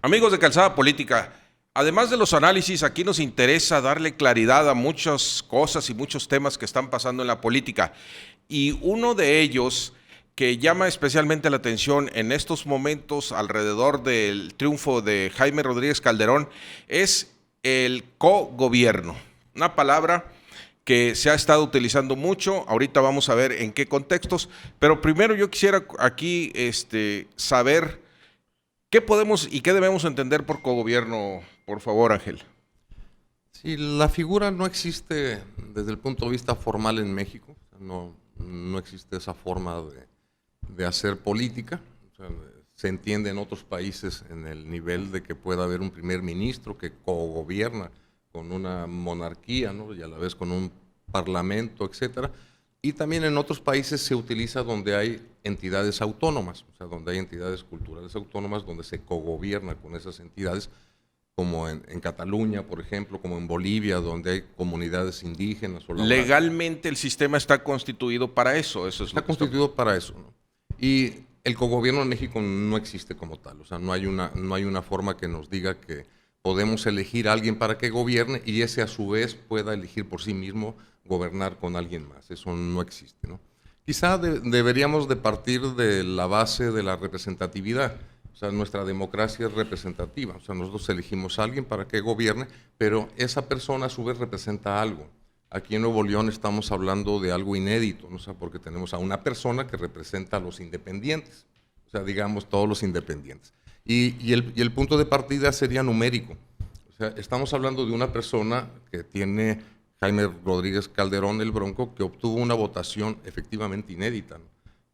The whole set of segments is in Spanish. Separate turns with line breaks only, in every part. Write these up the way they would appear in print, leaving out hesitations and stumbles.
Amigos de Calzada Política, además de los análisis, aquí nos interesa darle claridad a muchas cosas y muchos temas que están pasando en la política. Y uno de ellos que llama especialmente la atención en estos momentos alrededor del triunfo de Jaime Rodríguez Calderón es el cogobierno, una palabra que se ha estado utilizando mucho. Ahorita vamos a ver en qué contextos, pero primero yo quisiera aquí saber qué podemos y qué debemos entender por cogobierno, por favor, Ángel.
Sí, la figura no existe desde el punto de vista formal en México, no existe esa forma de hacer política. O sea, se entiende en otros países en el nivel de que pueda haber un primer ministro que cogobierna con una monarquía, ¿no? Y a la vez con un parlamento, etcétera. Y también en otros países se utiliza donde hay entidades autónomas, o sea, donde hay entidades culturales autónomas, donde se cogobierna con esas entidades, como en Cataluña, por ejemplo, como en Bolivia, donde hay comunidades indígenas.
Legalmente el sistema está constituido para eso, eso es
está
lo que
constituido para eso, ¿no? Y el cogobierno en México no existe como tal, o sea, no hay una forma que nos diga que podemos elegir a alguien para que gobierne y ese a su vez pueda elegir por sí mismo gobernar con alguien más. Eso no existe, ¿no? Quizá deberíamos de partir de la base de la representatividad. O sea, nuestra democracia es representativa. O sea, nosotros elegimos a alguien para que gobierne, pero esa persona a su vez representa algo. Aquí en Nuevo León estamos hablando de algo inédito, ¿no? O sea, porque tenemos a una persona que representa a los independientes. O sea, digamos, todos los independientes. Y el punto de partida sería numérico. O sea, estamos hablando de una persona que tiene Jaime Rodríguez Calderón, el Bronco, que obtuvo una votación efectivamente inédita, ¿no?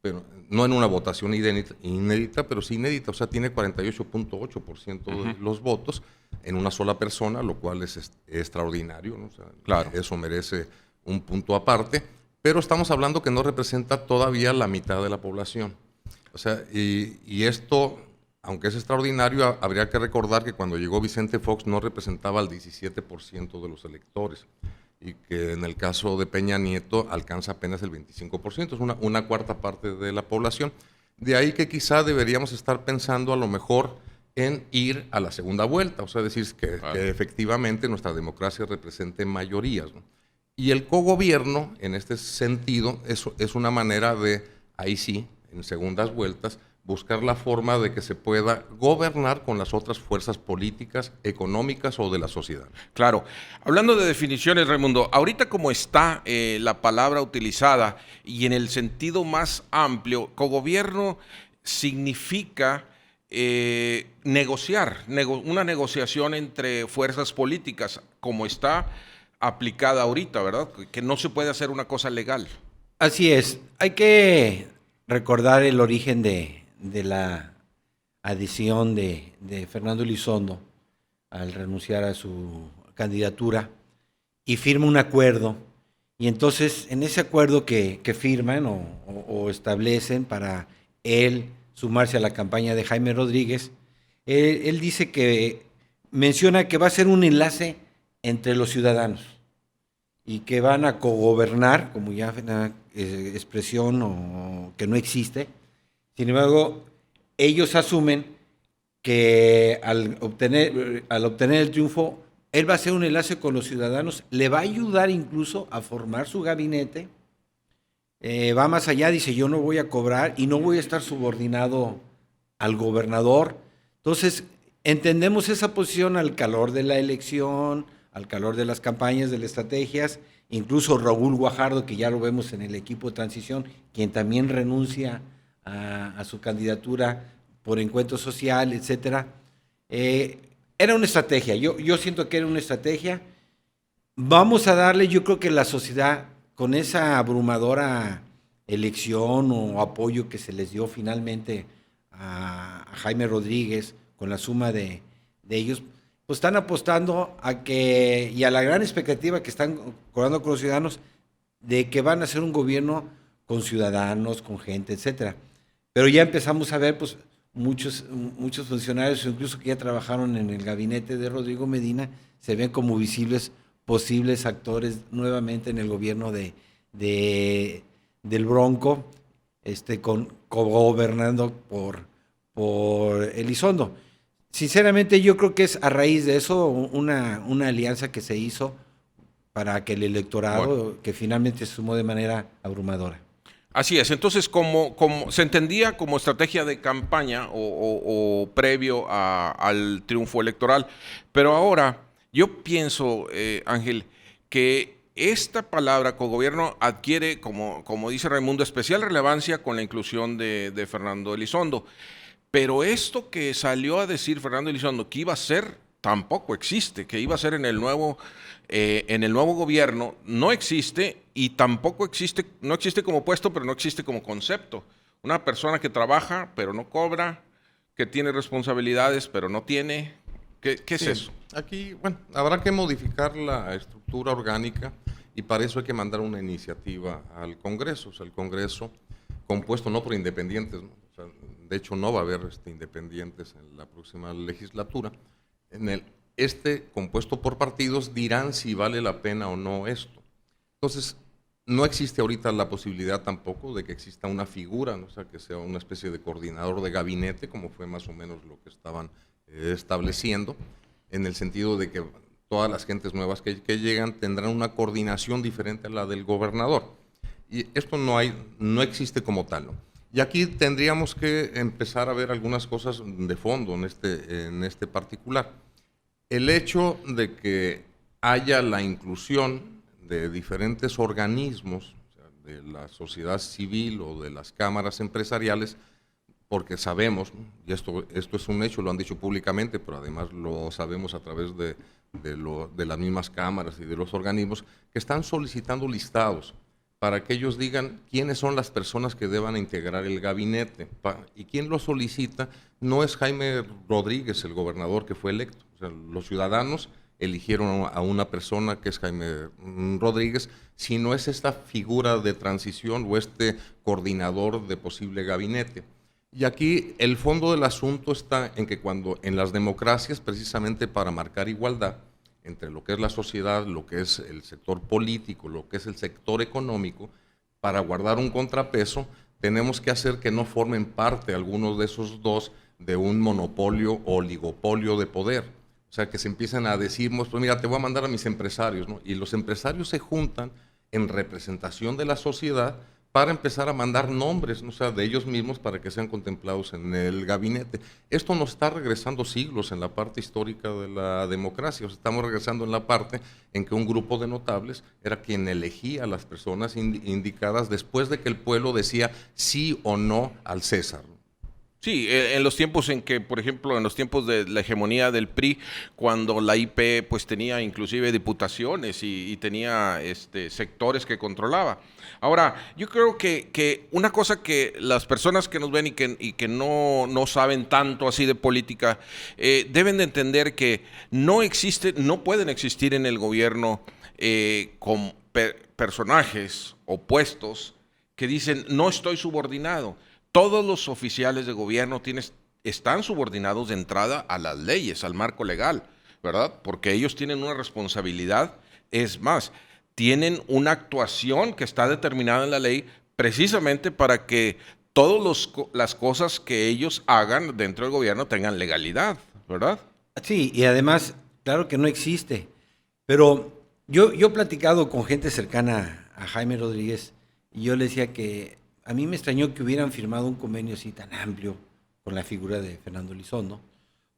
Pero no en una votación inédita, pero sí inédita. O sea, tiene 48.8% de los votos en una sola persona, lo cual es extraordinario, ¿no? O sea,
claro.
Eso merece un punto aparte, pero estamos hablando que no representa todavía la mitad de la población. O sea, y esto, aunque es extraordinario, habría que recordar que cuando llegó Vicente Fox no representaba al 17% de los electores y que en el caso de Peña Nieto alcanza apenas el 25%, es una cuarta parte de la población. De ahí que quizá deberíamos estar pensando a lo mejor en ir a la segunda vuelta, o sea, decir que efectivamente nuestra democracia represente mayorías, ¿no? Y el cogobierno, en este sentido, es una manera de, ahí sí, en segundas vueltas, buscar la forma de que se pueda gobernar con las otras fuerzas políticas, económicas o de la sociedad.
Claro. Hablando de definiciones, Raimundo, ahorita como está la palabra utilizada y en el sentido más amplio, cogobierno significa negociar, una negociación entre fuerzas políticas, como está aplicada ahorita, ¿verdad? Que no se puede hacer una cosa legal.
Así es. Hay que recordar el origen de la adición de Fernando Elizondo al renunciar a su candidatura y firma un acuerdo. Y entonces, en ese acuerdo que firman o establecen para él sumarse a la campaña de Jaime Rodríguez, él dice que menciona que va a ser un enlace entre los ciudadanos y que van a cogobernar, como ya una expresión que no existe. Sin embargo, ellos asumen que al obtener el triunfo, él va a hacer un enlace con los ciudadanos, le va a ayudar incluso a formar su gabinete, va más allá, dice, yo no voy a cobrar y no voy a estar subordinado al gobernador. Entonces, entendemos esa posición al calor de la elección, al calor de las campañas, de las estrategias, incluso Raúl Guajardo, que ya lo vemos en el equipo de transición, quien también renuncia a su candidatura por encuentro social, etcétera. Era una estrategia, yo siento que era una estrategia. Vamos a darle, yo creo que la sociedad, con esa abrumadora elección o apoyo que se les dio finalmente a Jaime Rodríguez, con la suma de ellos, pues están apostando a que, y a la gran expectativa que están acordando con los ciudadanos, de que van a hacer un gobierno con ciudadanos, con gente, etcétera. Pero ya empezamos a ver, pues, muchos funcionarios, incluso que ya trabajaron en el gabinete de Rodrigo Medina, se ven como visibles, posibles actores nuevamente en el gobierno del Bronco, gobernando por Elizondo. Sinceramente, yo creo que es a raíz de eso una alianza que se hizo para que el electorado, que finalmente se sumó de manera abrumadora.
Así es, entonces como se entendía como estrategia de campaña o previo al triunfo electoral, pero ahora yo pienso, Ángel, que esta palabra cogobierno adquiere, como dice Raimundo, especial relevancia con la inclusión de Fernando Elizondo, pero esto que salió a decir Fernando Elizondo que iba a ser tampoco existe, que iba a ser en el nuevo gobierno, no existe y tampoco existe, no existe como puesto, pero no existe como concepto. Una persona que trabaja, pero no cobra, que tiene responsabilidades, pero no tiene. ¿Qué es eso?
Aquí, bueno, habrá que modificar la estructura orgánica y para eso hay que mandar una iniciativa al Congreso. O sea, el Congreso, compuesto no por independientes, ¿no? O sea, de hecho no va a haber independientes en la próxima legislatura. Compuesto por partidos dirán si vale la pena o no esto. Entonces, no existe ahorita la posibilidad tampoco de que exista una figura, ¿no? O sea, que sea una especie de coordinador de gabinete, como fue más o menos lo que estaban estableciendo, en el sentido de que todas las gentes nuevas que llegan tendrán una coordinación diferente a la del gobernador. Y esto no existe como tal, ¿no? Y aquí tendríamos que empezar a ver algunas cosas de fondo en este particular. El hecho de que haya la inclusión de diferentes organismos, o sea, de la sociedad civil o de las cámaras empresariales, porque sabemos, ¿no? Y esto es un hecho, lo han dicho públicamente, pero además lo sabemos a través de las mismas cámaras y de los organismos, que están solicitando listados para que ellos digan quiénes son las personas que deban integrar el gabinete. Y quien lo solicita no es Jaime Rodríguez, el gobernador que fue electo. O sea, los ciudadanos eligieron a una persona que es Jaime Rodríguez, sino es esta figura de transición o este coordinador de posible gabinete. Y aquí el fondo del asunto está en que cuando en las democracias, precisamente para marcar igualdad entre lo que es la sociedad, lo que es el sector político, lo que es el sector económico, para guardar un contrapeso, tenemos que hacer que no formen parte algunos de esos dos de un monopolio o oligopolio de poder. O sea, que se empiezan a decir, pues mira, te voy a mandar a mis empresarios, ¿no? Y los empresarios se juntan en representación de la sociedad para empezar a mandar nombres, ¿no? O sea, de ellos mismos para que sean contemplados en el gabinete. Esto nos está regresando siglos en la parte histórica de la democracia. O sea, estamos regresando en la parte en que un grupo de notables era quien elegía a las personas indicadas después de que el pueblo decía sí o no al César.
Sí, en los tiempos en que, por ejemplo, en los tiempos de la hegemonía del PRI, cuando la IP pues tenía inclusive diputaciones y tenía sectores que controlaba. Ahora, yo creo que una cosa que las personas que nos ven y que no saben tanto así de política, deben de entender que no pueden existir en el gobierno con personajes o puestos que dicen no estoy subordinado. Todos los oficiales de gobierno están subordinados de entrada a las leyes, al marco legal, ¿verdad? Porque ellos tienen una responsabilidad, es más, tienen una actuación que está determinada en la ley precisamente para que todas las cosas que ellos hagan dentro del gobierno tengan legalidad, ¿verdad?
Sí, y además, claro que no existe, pero yo he platicado con gente cercana a Jaime Rodríguez y yo le decía que a mí me extrañó que hubieran firmado un convenio así tan amplio con la figura de Fernando Elizondo,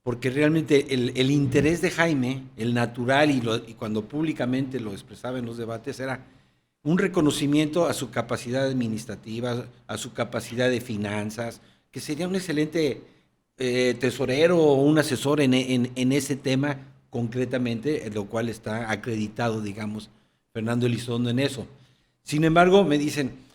porque realmente el interés de Jaime, el natural y cuando públicamente lo expresaba en los debates, era un reconocimiento a su capacidad administrativa, a su capacidad de finanzas, que sería un excelente tesorero o un asesor en ese tema concretamente, en lo cual está acreditado, digamos, Fernando Elizondo en eso. Sin embargo, me dicen,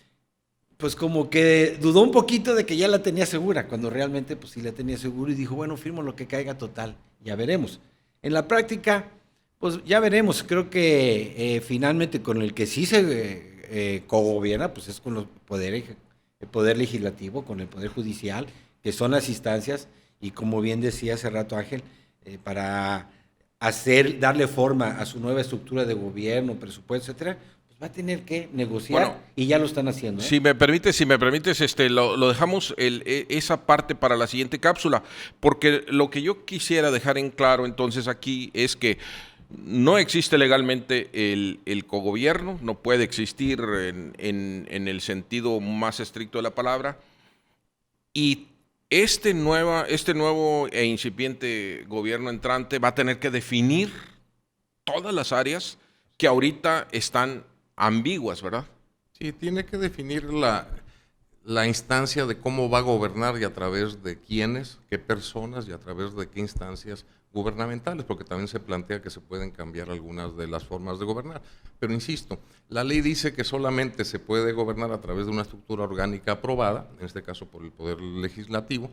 pues como que dudó un poquito de que ya la tenía segura, cuando realmente pues sí la tenía segura y dijo, bueno, firmo lo que caiga total, ya veremos. En la práctica, pues ya veremos, creo que finalmente con el que sí se cogobierna, pues es con el poder legislativo, con el poder judicial, que son las instancias, y como bien decía hace rato Ángel, para darle forma a su nueva estructura de gobierno, presupuesto, etcétera, pues va a tener que negociar,
Bueno,
y ya lo están haciendo.
Si me permites, lo dejamos esa parte para la siguiente cápsula, porque lo que yo quisiera dejar en claro entonces aquí es que no existe legalmente el cogobierno, no puede existir en el sentido más estricto de la palabra, y este nuevo e incipiente gobierno entrante va a tener que definir todas las áreas que ahorita están ambiguas, ¿verdad?
Sí, tiene que definir la instancia de cómo va a gobernar y a través de quiénes, qué personas y a través de qué instancias gubernamentales, porque también se plantea que se pueden cambiar algunas de las formas de gobernar. Pero insisto, la ley dice que solamente se puede gobernar a través de una estructura orgánica aprobada, en este caso por el Poder Legislativo,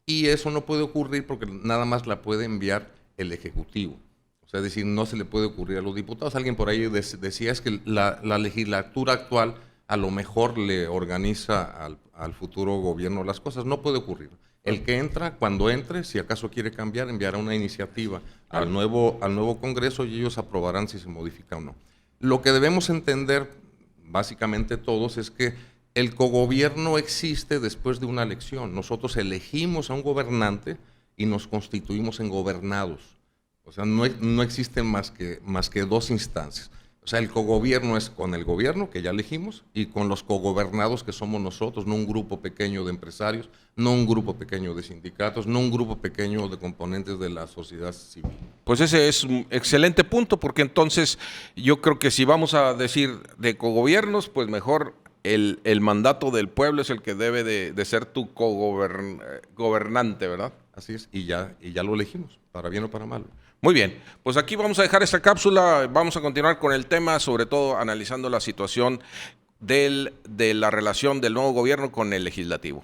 y eso no puede ocurrir porque nada más la puede enviar el Ejecutivo. O sea, es decir, no se le puede ocurrir a los diputados. Alguien por ahí decía es que la legislatura actual a lo mejor le organiza al futuro gobierno las cosas. No puede ocurrir. El que entra, cuando entre, si acaso quiere cambiar, enviará una iniciativa al nuevo Congreso y ellos aprobarán si se modifica o no. Lo que debemos entender, básicamente todos, es que el cogobierno existe después de una elección. Nosotros elegimos a un gobernante y nos constituimos en gobernados. O sea, no existen más que dos instancias. O sea, el cogobierno es con el gobierno, que ya elegimos, y con los cogobernados, que somos nosotros, no un grupo pequeño de empresarios, no un grupo pequeño de sindicatos, no un grupo pequeño de componentes de la sociedad civil.
Pues ese es un excelente punto, porque entonces yo creo que si vamos a decir de cogobiernos, pues mejor el mandato del pueblo es el que debe de ser tu gobernante, ¿verdad?
Así es, y ya lo elegimos, para bien o para mal.
Muy bien, pues aquí vamos a dejar esta cápsula, vamos a continuar con el tema, sobre todo analizando la situación de la relación del nuevo gobierno con el legislativo.